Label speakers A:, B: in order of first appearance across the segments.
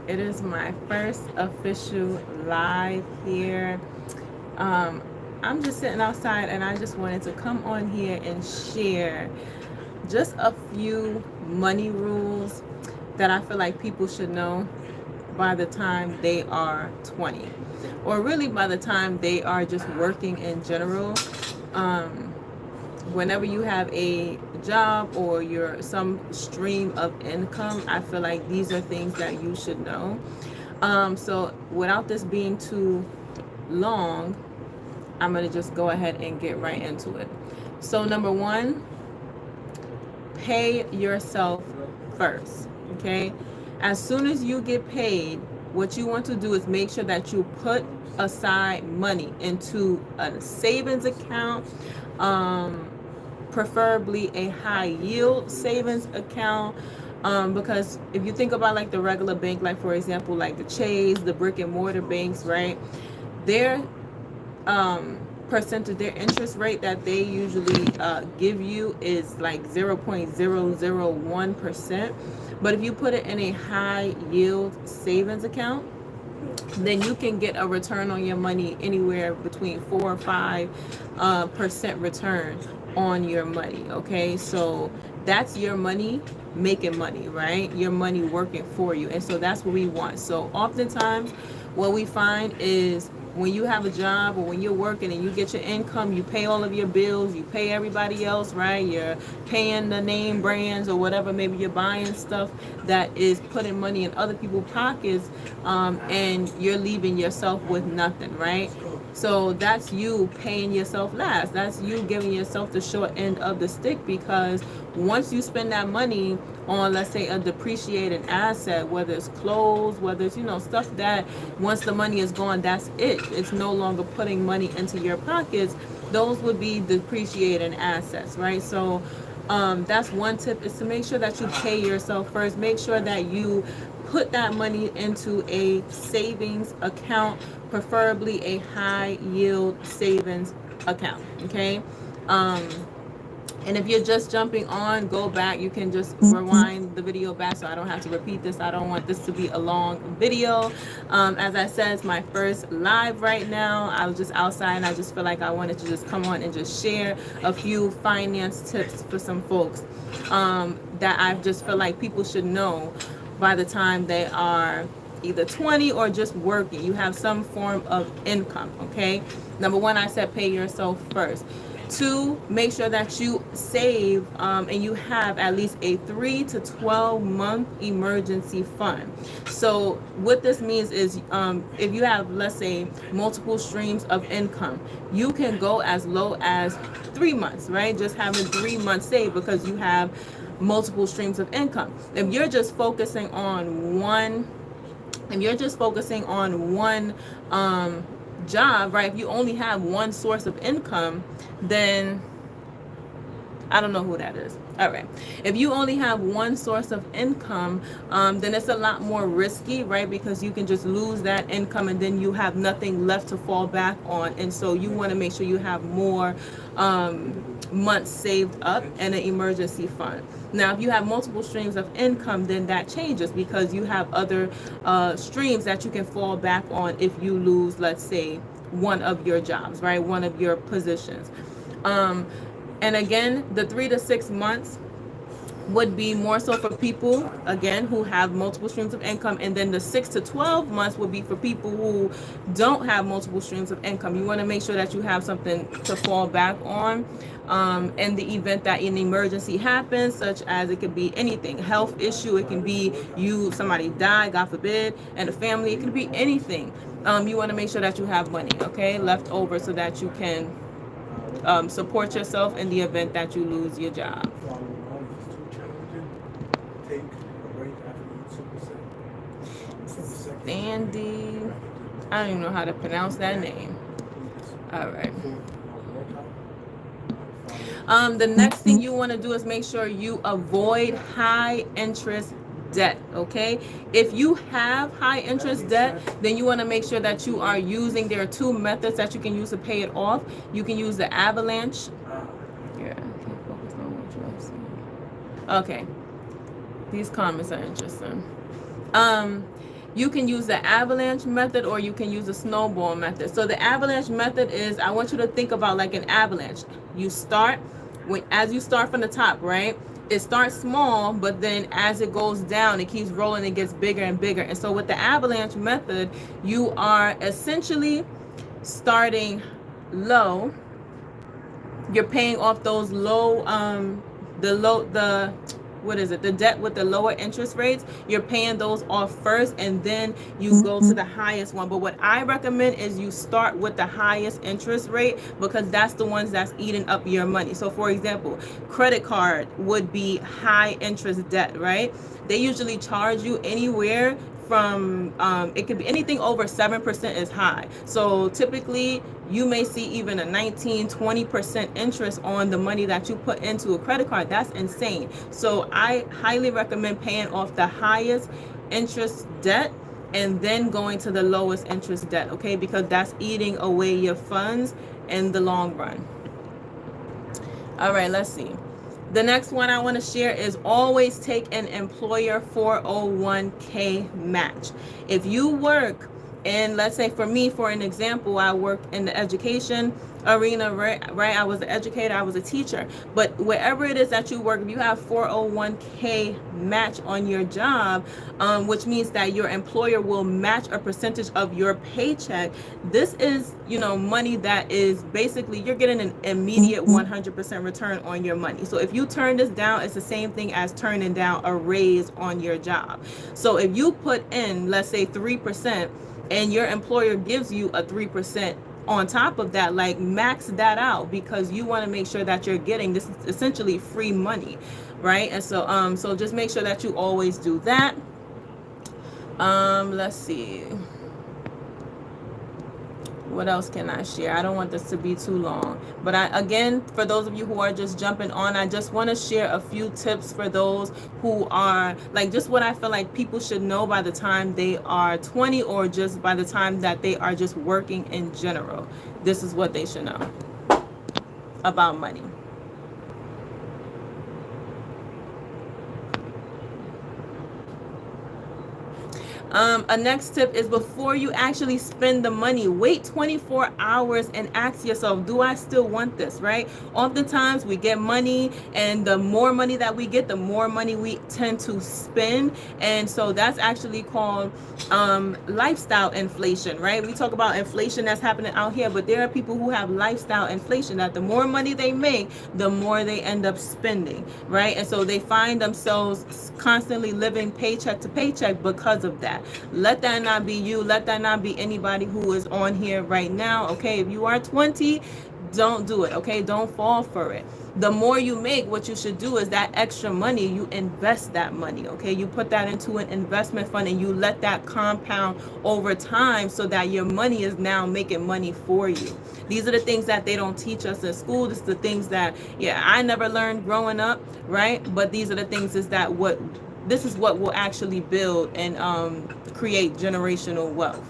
A: It is my first official live here. I'm just sitting outside and I just wanted to come on here and share just a few money rules that I feel like people should know by the time they are 20, or really by the time they are just working in general. Um, Whenever you have a job or you're some stream of income, I feel like these are things that you should know. So without this being too long, I'm gonna just go ahead and get right into it. So number one, pay yourself first. Okay, as soon as you get paid, what you want to do is make sure that you put aside money into a savings account, um, preferably a high yield savings account. Because if you think about like the regular bank, like for example, like the Chase, the brick and mortar banks, right? Their percentage, their interest rate that they usually give you is like 0.001%. But if you put it in a high yield savings account, then you can get a return on your money anywhere between 4 or 5% return on your money. Okay, so that's your money making money, right? Your money working for you, and so that's what we want. So oftentimes what we find is when you have a job or when you're working and you get your income, you pay all of your bills, you pay everybody else, right? You're paying the name brands or whatever. Maybe you're buying stuff that is putting money in other people's pockets, and you're leaving yourself with nothing, right? So that's you paying yourself last. That's you giving yourself the short end of the stick, because once you spend that money on, let's say, a depreciated asset, whether it's clothes, whether it's, stuff that once the money is gone, that's it. It's no longer putting money into your pockets. Those would be depreciating assets, right? So that's one tip, is to make sure that you pay yourself first. Make sure that you put that money into a savings account, preferably a high yield savings account. Okay. Um, and if you're just jumping on, go back. You can just rewind the video back so I don't have to repeat this. I don't want this to be a long video. As I said, it's my first live right now. I was just outside and I just feel like I wanted to just come on and just share a few finance tips for some folks, that I just feel like people should know by the time they are either 20 or just working. You have some form of income. Okay. Number one, I said pay yourself first. Two, make sure that you save, and you have at least a 3 to 12 month emergency fund. So what this means is, if you have, let's say, multiple streams of income, you can go as low as 3 months, right? Just having 3 months saved, because you have multiple streams of income. If you're just focusing on one, job, right? If you only have one source of income, then I don't know who that is. All right. If you only have one source of income, then it's a lot more risky, right? Because you can just lose that income and then you have nothing left to fall back on. And so you want to make sure you have more months saved up in an emergency fund. Now, if you have multiple streams of income, then that changes, because you have other streams that you can fall back on if you lose, let's say, one of your jobs, right? One of your positions. And again, the 3 to 6 months would be more so for people, again, who have multiple streams of income. And then the 6 to 12 months would be for people who don't have multiple streams of income. You want to make sure that you have something to fall back on, in the event that an emergency happens, such as it could be anything, health issue, it can be somebody died, God forbid, and a family, it could be anything. You want to make sure that you have money, okay, left over, so that you can support yourself in the event that you lose your job. Sandy, I don't even know how to pronounce that name. All right. The next thing you want to do is make sure you avoid high interest debt. Okay, if you have high interest debt, then you want to make sure that you are using, there are two methods that you can use to pay it off. You can use the avalanche. Yeah, I can't focus on what you're saying. Okay, these comments are interesting. You can use the avalanche method or you can use the snowball method. So the avalanche method is, I want you to think about like an avalanche. You start as you start from the top, right? It starts small, but then as it goes down, it keeps rolling, it gets bigger and bigger. And so with the avalanche method, you are essentially starting low. You're paying off those low the what is it, the debt with the lower interest rates. You're paying those off first, and then you go to the highest one. But what I recommend is you start with the highest interest rate, because that's the ones that's eating up your money. So for example, credit card would be high interest debt, right? They usually charge you anywhere from it could be anything over 7% is high. So typically you may see even a 19-20% interest on the money that you put into a credit card. That's insane. So I highly recommend paying off the highest interest debt and then going to the lowest interest debt, okay? Because that's eating away your funds in the long run. All right, let's see. The next one I want to share is always take an employer 401k match. If you work, and let's say for me, for an example, I work in the education arena, right? I was an educator, I was a teacher. But wherever it is that you work, if you have 401k match on your job, which means that your employer will match a percentage of your paycheck. This is, money that is basically, you're getting an immediate 100% return on your money. So if you turn this down, it's the same thing as turning down a raise on your job. So if you put in, let's say 3%, and your employer gives you a 3% on top of that, like max that out, because you want to make sure that you're getting this is essentially free money, right? And so so just make sure that you always do that. Let's see, what else can I share? I don't want this to be too long, but again, for those of you who are just jumping on, I just want to share a few tips for those who are like, just what I feel like people should know by the time they are 20, or just by the time that they are just working in general. This is what they should know about money. A next tip is, before you actually spend the money, wait 24 hours and ask yourself, do I still want this, right? Oftentimes we get money, and the more money that we get, the more money we tend to spend. And so that's actually called lifestyle inflation, right? We talk about inflation that's happening out here, but there are people who have lifestyle inflation, that the more money they make, the more they end up spending, right? And so they find themselves constantly living paycheck to paycheck because of that. Let that not be you. Let that not be anybody who is on here right now, okay? If you are 20, don't do it, okay? Don't fall for it. The more you make, what you should do is that extra money, you invest that money, okay? You put that into an investment fund, and you let that compound over time, so that your money is now making money for you. These are the things that they don't teach us in school. This is the things that, I never learned growing up, right? But these are the things this is what will actually build and create generational wealth.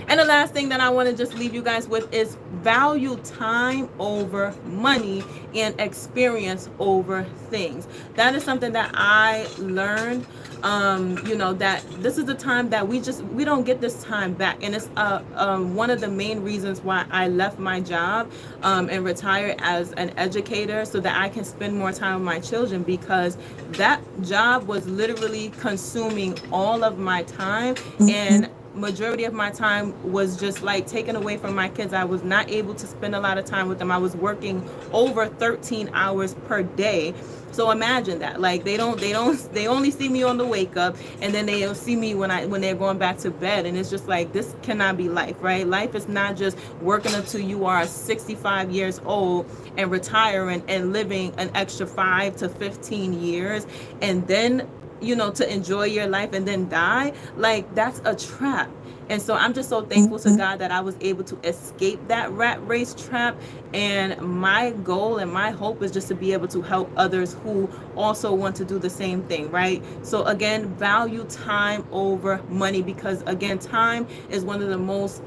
A: And the last thing that I want to just leave you guys with is value time over money and experience over things. That is something that I learned, that this is the time that we don't get this time back. And it's one of the main reasons why I left my job and retired as an educator, so that I can spend more time with my children, because that job was literally consuming all of my time, and majority of my time was just like taken away from my kids. I was not able to spend a lot of time with them. I was working over 13 hours per day. So imagine that. Like they only see me on the wake up, and then they'll see me when they're going back to bed. And it's just like, this cannot be life, right? Life is not just working until you are 65 years old and retiring and living an extra 5 to 15 years, and then to enjoy your life and then die. Like, that's a trap. And so I'm just so thankful to God that I was able to escape that rat race trap. And my goal and my hope is just to be able to help others who also want to do the same thing, right? So again, value time over money, because again, time is one of the most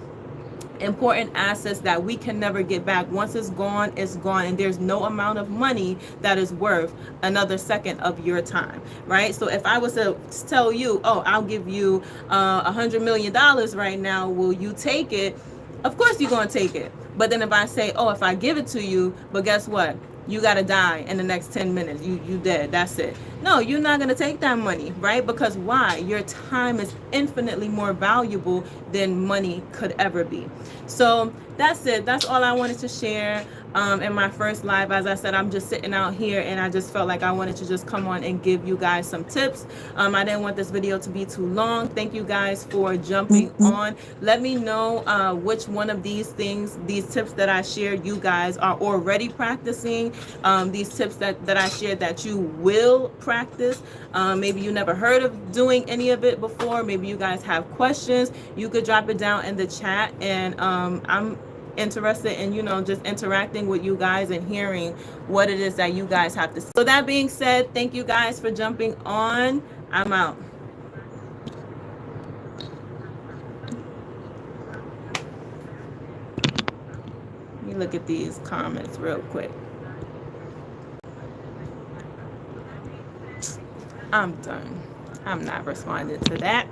A: important assets that we can never get back. Once it's gone, and there's no amount of money that is worth another second of your time, right? So if I was to tell you, oh, I'll give you $100 million right now, will you take it? Of course you're going to take it. But then if I say, oh, if I give it to you, but guess what, you got to die in the next 10 minutes, you dead, that's it. No, you're not going to take that money, right? Because why? Your time is infinitely more valuable than money could ever be. So that's it. That's all I wanted to share in my first live. As I said, I'm just sitting out here and I just felt like I wanted to just come on and give you guys some tips. I didn't want this video to be too long. Thank you guys for jumping on. Let me know which one of these things, these tips that I shared, you guys are already practicing. These tips that I shared that you will practice. Maybe you never heard of doing any of it before. Maybe you guys have questions. You could drop it down in the chat, and I'm interested in, just interacting with you guys and hearing what it is that you guys have to say. So that being said, thank you guys for jumping on. I'm out. Let me look at these comments real quick. I'm done. I'm not responding to that.